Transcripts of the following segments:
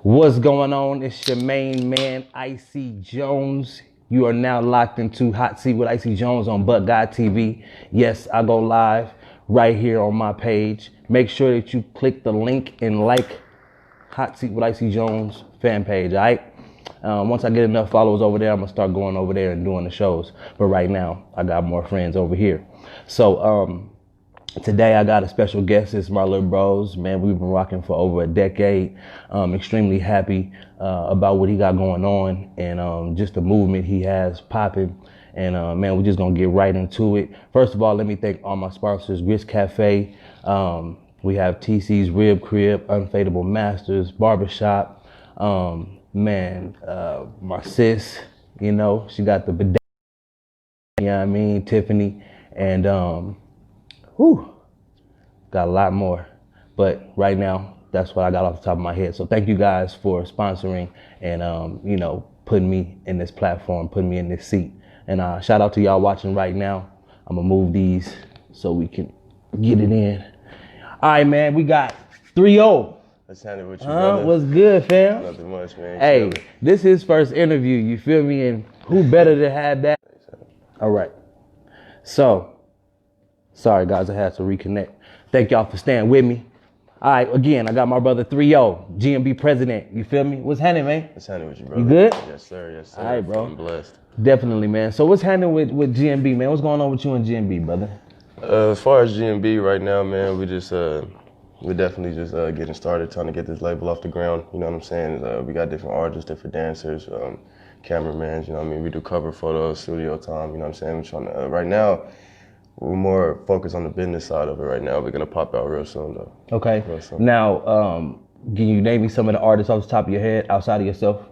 What's going on? It's your main man, Icy Jones. You are now locked into Hot Seat with Icy Jones on But God TV. Yes, I go live right here on my page. Make sure that you click the link and like Hot Seat with Icy Jones fan page, all right? Once I get enough followers over there, I'm gonna start going over there and doing the shows. But right now, I got more friends over here. So, today I got a special guest. It's my little bros. Man, we've been rocking for over a decade. Extremely happy about what he got going on and just the movement he has popping. And man, we're just gonna get right into it. First of all, let me thank all my sponsors: Grits Cafe. We have TC's Rib Crib, Unfadable Masters, Barbershop. My sis, you know, she got the bidet. You know what I mean, Tiffany, and got a lot more, but right now that's what I got off the top of my head. So thank you guys for sponsoring and putting me in this platform, putting me in this seat. And shout out to y'all watching right now. I'm gonna move these so we can get it in. All right, man, we got 3-0. Let's handle it with you, brother. What's good, fam? Nothing much, man. Hey, this is his first interview, you feel me? And who better to have that? All right. So, sorry guys, I had to reconnect. Thank y'all for staying with me. All right, again, I got my brother 3-0, GMB president. You feel me? What's happening, man? Let's handle it with you, brother. You good? Yes, sir. Yes, sir. All right, bro. I'm blessed. Definitely, man. So what's happening with GMB, man? What's going on with you and GMB, brother? As far as GMB right now, man, we're definitely just getting started, trying to get this label off the ground. You know what I'm saying? We got different artists, different dancers, cameramans. You know what I mean? We do cover photos, studio time. You know what I'm saying? We're trying to right now. We're more focused on the business side of it right now. We're gonna pop out real soon, though. Okay. Real soon. Now, can you name me some of the artists off the top of your head outside of yourself?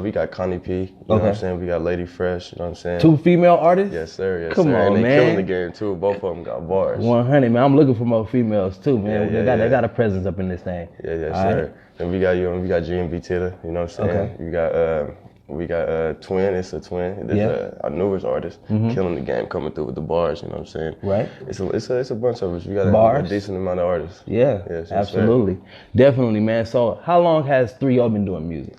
We got Connie P. You know what I'm saying? We got Lady Fresh. You know what I'm saying? 2 female artists? Yes, sir. Yes, Come sir. on, and they man. killing the game too. Both of them got bars. 100, man. I'm looking for more females too, man. Yeah, They got a presence up in this thing. Yeah, yes, All sir. right. And we got GMB Titter. You know what I'm saying? Okay. We got Twin. It's a twin. There's our newest artist killing the game, coming through with the bars. You know what I'm saying? Right. It's a bunch of us. We got Bars? a decent amount of artists. Yeah, Yes, absolutely. Definitely, man. So how long has 3-0 been doing music?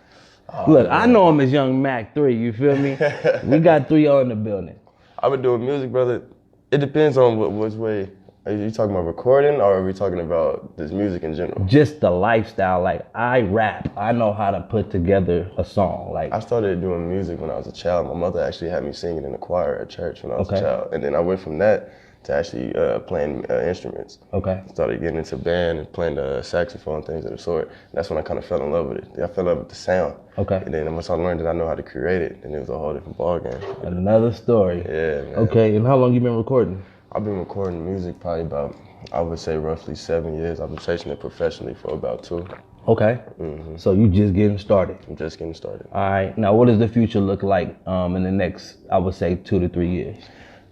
Look, man. I know him as Young Mac 3, you feel me? We got 3-0 in the building. I've been doing music, brother. It depends on which way. Are you talking about recording, or are we talking about this music in general? Just the lifestyle. Like, I rap. I know how to put together a song. Like, I started doing music when I was a child. My mother actually had me singing in the choir at church when I was a child. And then I went from that to actually playing instruments. Okay. Started getting into band and playing the saxophone, things of the sort. That's when I kind of fell in love with it. I fell in love with the sound. Okay. And then once I learned that I know how to create it, then it was a whole different ballgame. Another story. Yeah, man. Okay, and how long you been recording? I've been recording music probably about, I would say roughly 7 years. I've been chasing it professionally for about 2. Okay. So you just getting started. I'm just getting started. All right. Now, what does the future look like in the next, I would say, 2 to 3 years?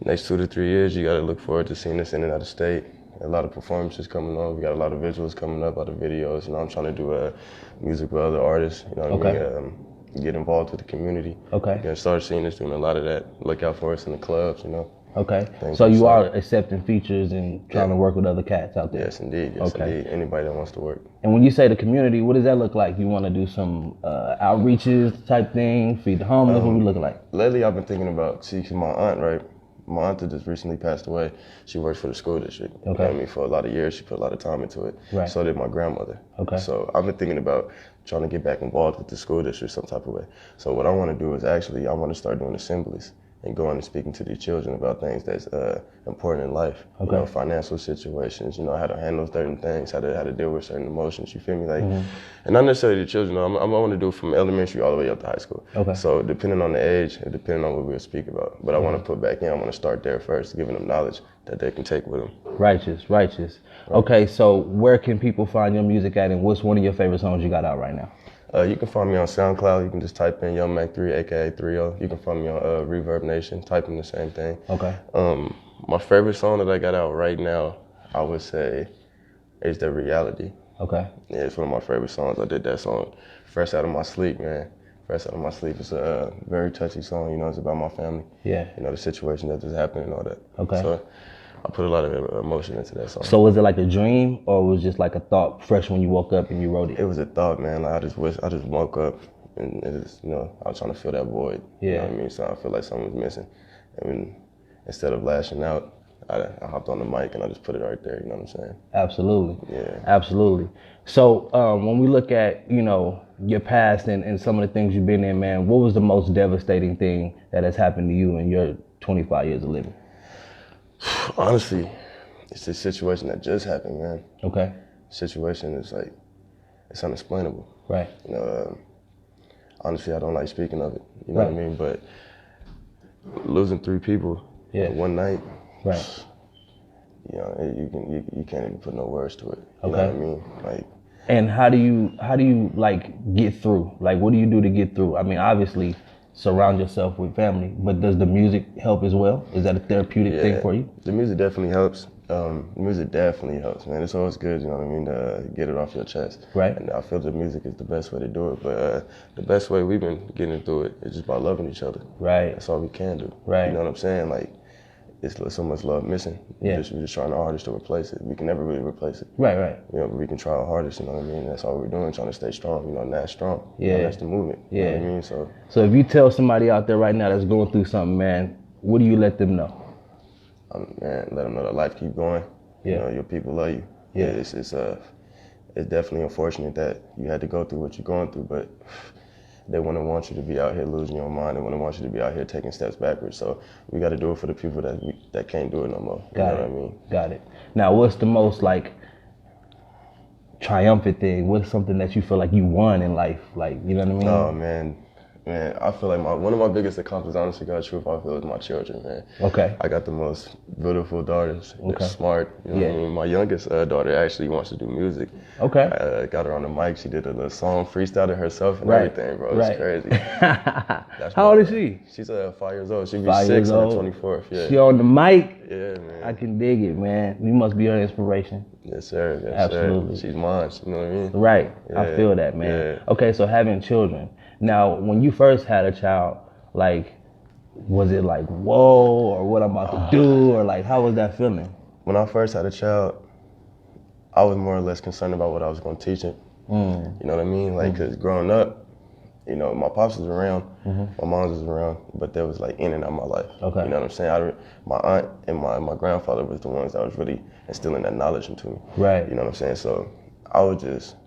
Next 2 to 3 years, you got to look forward to seeing us in and out of state. A lot of performances coming on. We got a lot of visuals coming up, a lot of videos. You know, I'm trying to do music with other artists. You know what I mean? Get involved with the community. Okay. You're gonna start seeing us doing a lot of that. Look out for us in the clubs, you know. Okay. So you are accepting features and trying to work with other cats out there? Yes, indeed. Yes, indeed. Anybody that wants to work. And when you say the community, what does that look like? You want to do some outreaches type thing, feed the homeless? What we looking like? Lately, I've been thinking about, my aunt, right? My aunt that just recently passed away. She works for the school district. Okay. You know what I mean? For a lot of years, she put a lot of time into it. Right. So did my grandmother. Okay. So I've been thinking about trying to get back involved with the school district some type of way. So what I want to do is I want to start doing assemblies and going and speaking to these children about things that's important in life. Okay. You know, financial situations, you know, how to handle certain things, how to deal with certain emotions, you feel me? Like, and not necessarily the children, I want to do it from elementary all the way up to high school. Okay. So depending on the age, and depending on what we'll speak about. But I want to put back in, I want to start there first, giving them knowledge that they can take with them. Righteous. Right. Okay, so where can people find your music at, and what's one of your favorite songs you got out right now? You can find me on SoundCloud. You can just type in Young Mac 3, aka 3-0. You can find me on Reverb Nation. Type in the same thing. Okay. My favorite song that I got out right now, I would say, is The Reality. Okay. Yeah, it's one of my favorite songs. I did that song fresh out of my sleep, man. Fresh Out of My Sleep. It's a very touchy song. You know, it's about my family. Yeah. You know, the situation that just happened and all that. Okay. So I put a lot of emotion into that song. So was it like a dream, or was it just like a thought fresh when you woke up and you wrote it? It was a thought, man. Like, I just woke up and it just, I was trying to fill that void. Yeah. You know what I mean? So I feel like something was missing. And instead of lashing out, I hopped on the mic and I just put it right there. You know what I'm saying? Absolutely. Yeah. Absolutely. So when we look at, your past and some of the things you've been in, man, what was the most devastating thing that has happened to you in your 25 years of living? Honestly, it's this situation that just happened, man. Okay. Situation is like, it's unexplainable. Right. Honestly, I don't like speaking of it. You know what I mean? But losing 3 people one night, right. You can't even put no words to it. You Okay. know what I mean? Like. And how do you like get through? Like, what do you do to get through? I mean, obviously, surround yourself with family, but does the music help as well? Is that a therapeutic thing for you? The music definitely helps. Music definitely helps, man. It's always good, you know what I mean, to get it off your chest. Right. And I feel the music is the best way to do it. But the best way we've been getting through it is just by loving each other. Right. That's all we can do. Right. You know what I'm saying? Like, it's so much love missing. Yeah. We're just trying our hardest to replace it. We can never really replace it. Right. But we can try our hardest, you know what I mean? That's all we're doing, trying to stay strong, Nash strong. Yeah. That's the movement. Yeah. You know what I mean? So if you tell somebody out there right now that's going through something, man, what do you let them know? Man, let them know that life keep going. Yeah. Your people love you. Yeah. It's definitely unfortunate that you had to go through what you're going through, but they wouldn't want you to be out here losing your mind. They wouldn't want you to be out here taking steps backwards. So we got to do it for the people that can't do it no more. You know what I mean? Got it. Now, what's the most triumphant thing? What's something that you feel like you won in life? Like, you know what I mean? Oh man, I feel like one of my biggest accomplishments, honestly, God, truth, I feel is my children, man. Okay. I got the most beautiful daughters. Okay. They're smart. You know what I mean? My youngest daughter actually wants to do music. Okay. I got her on the mic. She did a little song, freestyled herself and Right. everything, bro. Right. It's crazy. How old is she? She's 5 years old. She'll be 5 years 6 on old. the 24th. Yeah. She on the mic? Yeah, man. I can dig it, man. You must be her inspiration. Yes, sir. Yes, Absolutely. Sir. She's mine. You know what I mean? Right. I Yeah. feel that, man. Yeah. Okay, so having children. Now, when you first had a child, was it like, whoa, or what I'm about to do, or how was that feeling? When I first had a child, I was more or less concerned about what I was going to teach him. You know what I mean? Because growing up, my pops was around, my mom was around, but they was in and out of my life. Okay. You know what I'm saying? My aunt and my grandfather was the ones that was really instilling that knowledge into me. Right. You know what I'm saying? So I was just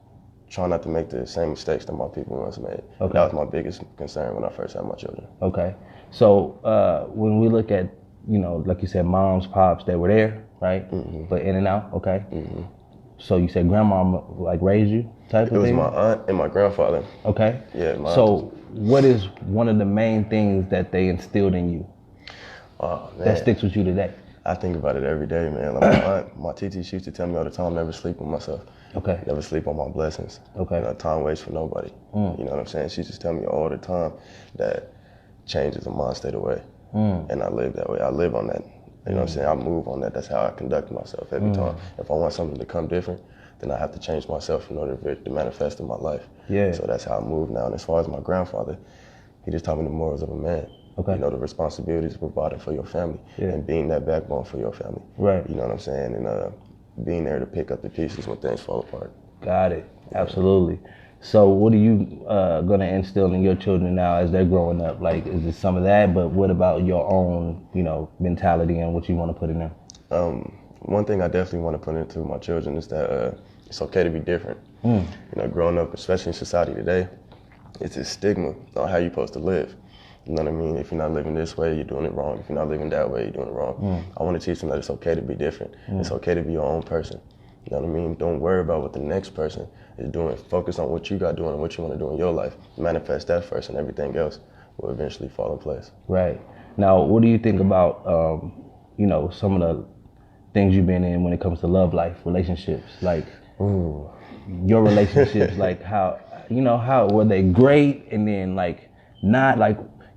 trying not to make the same mistakes that my people once made. Okay. That was my biggest concern when I first had my children. Okay. So when we look at, like you said, moms, pops, they were there, right? But in and out, okay? So you said grandma raised you type of thing? It was my aunt and my grandfather. Okay. Yeah. So what is one of the main things that they instilled in you Oh, man. that sticks with you today? I think about it every day, man. My aunt, my TT, she used to tell me all the time, never sleep on myself. Okay. Never sleep on my blessings. Okay. Time waits for nobody. You know what I'm saying? She just tell me all the time that change is a mind state away. And I live that way. I live on that. You know what I'm saying? I move on that. That's how I conduct myself every time. If I want something to come different, then I have to change myself in order for it to manifest in my life. Yeah. So that's how I move now. And as far as my grandfather, he just taught me the morals of a man. Okay. The responsibilities of providing for your family and being that backbone for your family. Right. You know what I'm saying? And being there to pick up the pieces when things fall apart. Got it. Absolutely. So what are you going to instill in your children now as they're growing up? Is it some of that, but what about your own, mentality and what you want to put in them? One thing I definitely want to put into my children is that it's okay to be different. Growing up, especially in society today, it's a stigma on how you're supposed to live. You know what I mean? If you're not living this way, you're doing it wrong. If you're not living that way, you're doing it wrong. I want to teach them that it's okay to be different. It's okay to be your own person. You know what I mean? Don't worry about what the next person is doing. Focus on what you got doing and what you want to do in your life. Manifest that first, and everything else will eventually fall in place. Right. Now, what do you think about, some of the things you've been in when it comes to love life, relationships? Your relationships, how were they great and then not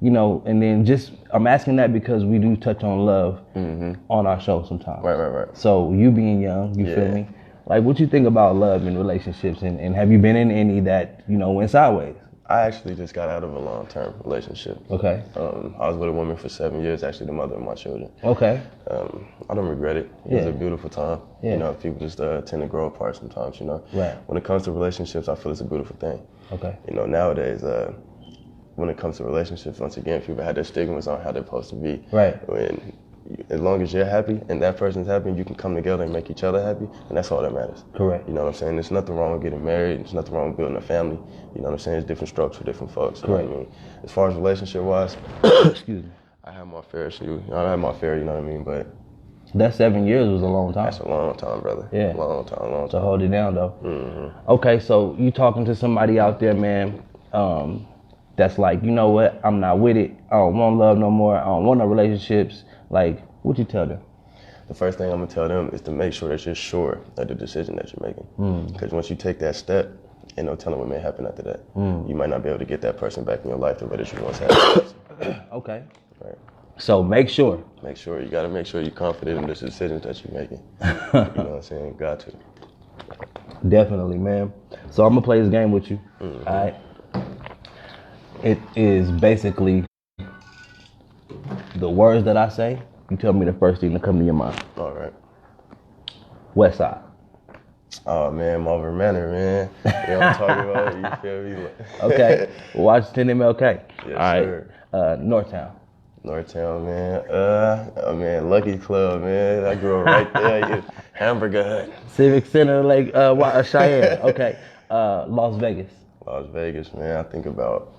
and then just, I'm asking that because we do touch on love on our show sometimes. Right. So you being young, you feel me? What you think about love and relationships and have you been in any that, went sideways? I actually just got out of a long-term relationship. Okay. I was with a woman for 7 years, actually the mother of my children. Okay. I don't regret it. It was a beautiful time. Yeah. You know, people just tend to grow apart sometimes, you know. Right. When it comes to relationships, I feel it's a beautiful thing. Okay. You know, nowadays, when it comes to relationships, once again, people had their stigmas on how they're supposed to be. Right. As long as you're happy and that person's happy, you can come together and make each other happy, and that's all that matters. Correct. You know what I'm saying? There's nothing wrong with getting married. There's nothing wrong with building a family. You know what I'm saying? There's different strokes for different folks. You know what I mean? As far as relationship-wise, excuse me, I have my fair share. I have my fair. You know what I mean? But that 7 years was a long time. that's a long time, brother. Yeah. Long time. To hold it down, though. Okay, so you talking to somebody out there, man, that's like, you know what? I'm not with it. I don't want love no more. I don't want no relationships. Like, what you tell them? The first thing I'm gonna tell them is to make sure that you're sure of the decision that you're making. Because once you take that step, ain't no telling what may happen after that. You might not be able to get that person back in your life the way that you once had. Okay. Right. So make sure. Make sure. You gotta make sure you're confident in the decisions that you're making. You know what I'm saying? Got to. Definitely, man. So I'm gonna play this game with you. All right. It is basically the words that I say. You tell me the first thing that come to your mind. All right. West Side. Oh man, Marvin Manor, man. You know what I'm talking about? You feel me? Okay. Washington MLK. Yes, all right. sir. Northtown. Northtown, man. Man, Lucky Club, man. I grew up right there. Hamburger Hut. Civic Center, Lake Cheyenne. Okay. Las Vegas. Las Vegas, man. I think about.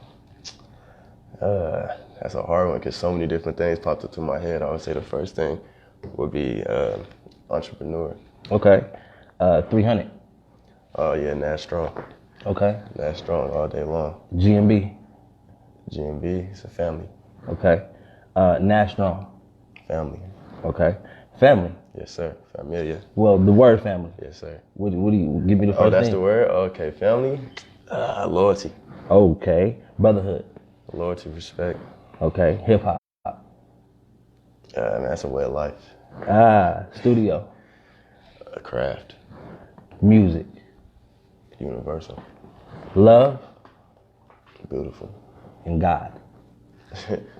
That's a hard one because so many different things popped up to my head. I would say the first thing would be entrepreneur. Okay. 300. Oh yeah, Nash Strong. Okay. Nash Strong all day long. GMB. GMB, it's a family. Okay. Nash Strong. Family. Okay. Family. Yes, sir. Familia. Well, the word family. Yes, sir. What do you give me the first Oh, that's thing? the word? Okay, family. Loyalty. Okay. Brotherhood. Loyalty, respect. Okay. Hip hop. Man, that's a way of life. Studio. A craft. Music. Universal. Love. Beautiful. And God.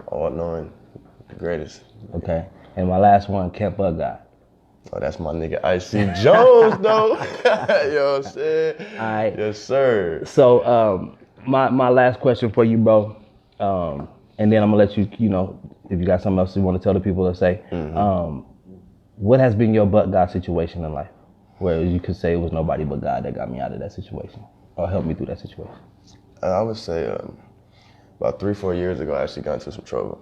All knowing. The greatest. Okay. And my last one, Camp Bug God. Oh, that's my nigga IC Jones, though. You know what I'm saying? All right. Yes, sir. So, my last question for you, bro. And then I'm gonna let you, if you got something else you want to tell the people to say. What has been your but God situation in life? Where you could say it was nobody but God that got me out of that situation or helped me through that situation? I would say about 3-4 years ago, I actually got into some trouble.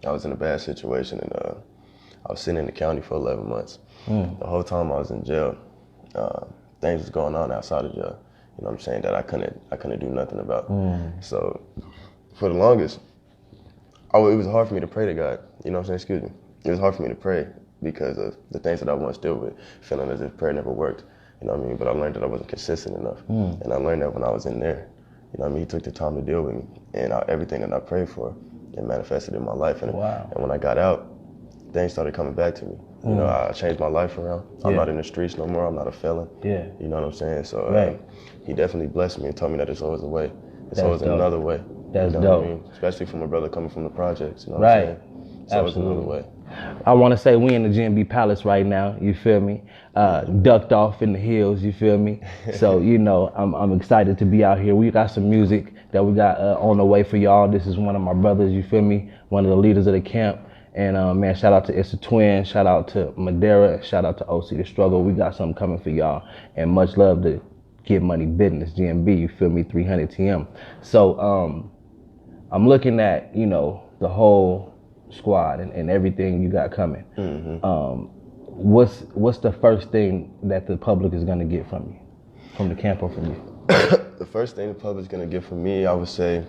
I was in a bad situation, and I was sitting in the county for 11 months. The whole time I was in jail, things was going on outside of jail. You know what I'm saying? That I couldn't do nothing about. So for the longest, it was hard for me to pray to God. You know what I'm saying? Excuse me. It was hard for me to pray because of the things that I once dealt with, feeling as if prayer never worked. You know what I mean? But I learned that I wasn't consistent enough. And I learned that when I was in there. You know what I mean? He took the time to deal with me. And everything that I prayed for, it manifested in my life. And when I got out, things started coming back to me. You know, I changed my life around. I'm not in the streets no more. I'm not a felon. Yeah. You know what I'm saying? So he definitely blessed me and told me that there's always a way. There's always another way. That's you know dope. What I mean? Especially from a brother coming from the projects. You know what I'm saying? There's always another way. I want to say we in the GMB Palace right now, you feel me? Ducked off in the hills, you feel me? So, I'm excited to be out here. We got some music that we got on the way for y'all. This is one of my brothers, you feel me? One of the leaders of the camp. And man, shout out to It's a Twin, shout out to Madeira, shout out to OC The Struggle. We got something coming for y'all. And much love to Get Money Business, GMB, you feel me? 300 TM. So I'm looking at, the whole squad and everything you got coming. What's the first thing that the public is gonna get from you, from the camp or from you? The first thing the public's gonna get from me, I would say,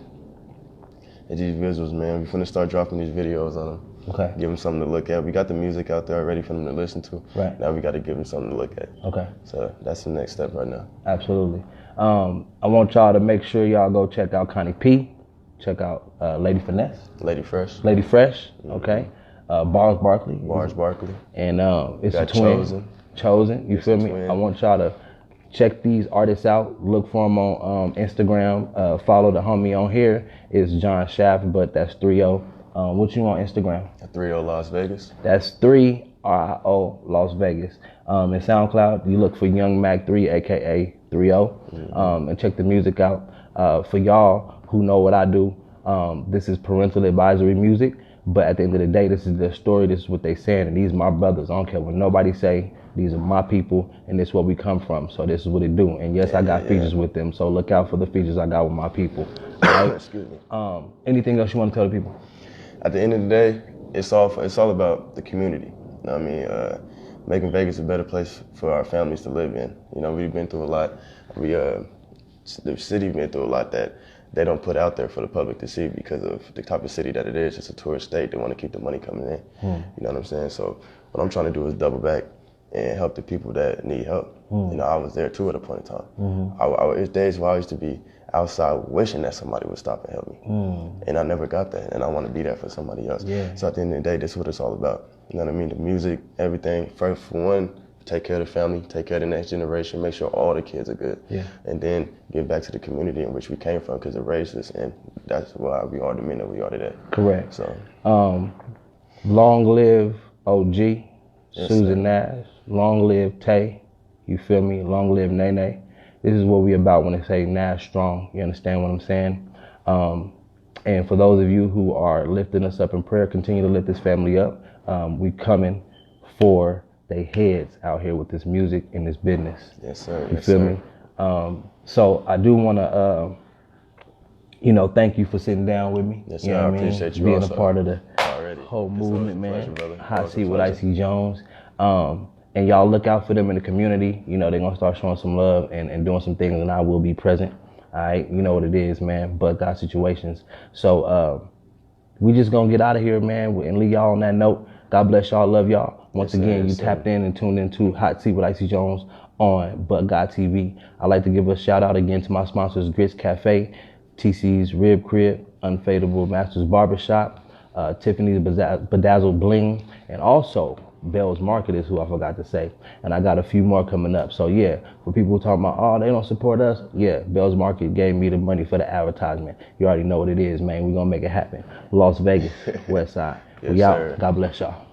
is these visuals, man. We're finna start dropping these videos on them. Okay. Give them something to look at. We got the music out there already for them to listen to. Right. Now we got to give them something to look at. Okay. So that's the next step right now. Absolutely. I want y'all to make sure y'all go check out Connie P. Check out Lady Finesse. Lady Fresh. Lady Fresh. Okay. Bars Barkley. Bars Barkley. And it's a got twin. Chosen. Chosen. You feel me? Twin. I want y'all to check these artists out. Look for them on Instagram. Follow the homie on here. It's John Shaft, but that's 30. What you on Instagram? 30 Las Vegas. That's 3RIO Las Vegas. In SoundCloud, you look for Young Mac 3, aka 30, and check the music out. For y'all who know what I do, this is parental advisory music. But at the end of the day, this is their story. This is what they saying, and these are my brothers. I don't care what nobody say. These are my people, and this is where we come from. So this is what it do. And yes, I got features with them. So look out for the features I got with my people. Right? Excuse me. Anything else you want to tell the people? At the end of the day, it's all about the community. You know what I mean? Making Vegas a better place for our families to live in. You know, we've been through a lot. The city been through a lot that they don't put out there for the public to see because of the type of city that it is. It's a tourist state. They want to keep the money coming in. You know what I'm saying? So what I'm trying to do is double back and help the people that need help. You know, I was there too at a point in time. It's days where I used to be outside wishing that somebody would stop and help me. And I never got that, and I want to be there for somebody else. So at the end of the day, this is what it's all about. You know what I mean? The music, everything. First, for one, take care of the family, take care of the next generation, make sure all the kids are good. And then give back to the community in which we came from because it raised us, and that's why we are the men that we are today. Correct. So, long live OG, yes, Susan sir. Nash. Long live Tay. You feel me? Long live Nene. This is what we about when they say Nash strong. You understand what I'm saying? And for those of you who are lifting us up in prayer, continue to lift this family up. We coming for they heads out here with this music and this business. Yes, sir. You feel me? So I do want to, thank you for sitting down with me. Yes, you sir. know I what appreciate you being also. a part of the Already. whole It's movement, always a man. pleasure, brother. Hot Always a Seat with pleasure. Icy Jones. And y'all look out for them in the community. You know, they're going to start showing some love and doing some things, and I will be present. All right? You know what it is, man. But God situations. So we just going to get out of here, man, and leave y'all on that note. God bless y'all. Love y'all. Once Yes, sir. again, Yes, you tapped in and tuned into Hot Seat with Icy Jones on But God TV. I'd like to give a shout out again to my sponsors, Grits Cafe, TC's Rib Crib, Unfadable Masters Barbershop, Tiffany's Bedazzled Bling, and also Bell's Market is who I forgot to say. And I got a few more coming up. So yeah, for people talking about, oh, they don't support us. Yeah, Bell's Market gave me the money for the advertisement. You already know what it is, man. We're going to make it happen. Las Vegas, West Side. Yes, We out. sir. God bless y'all.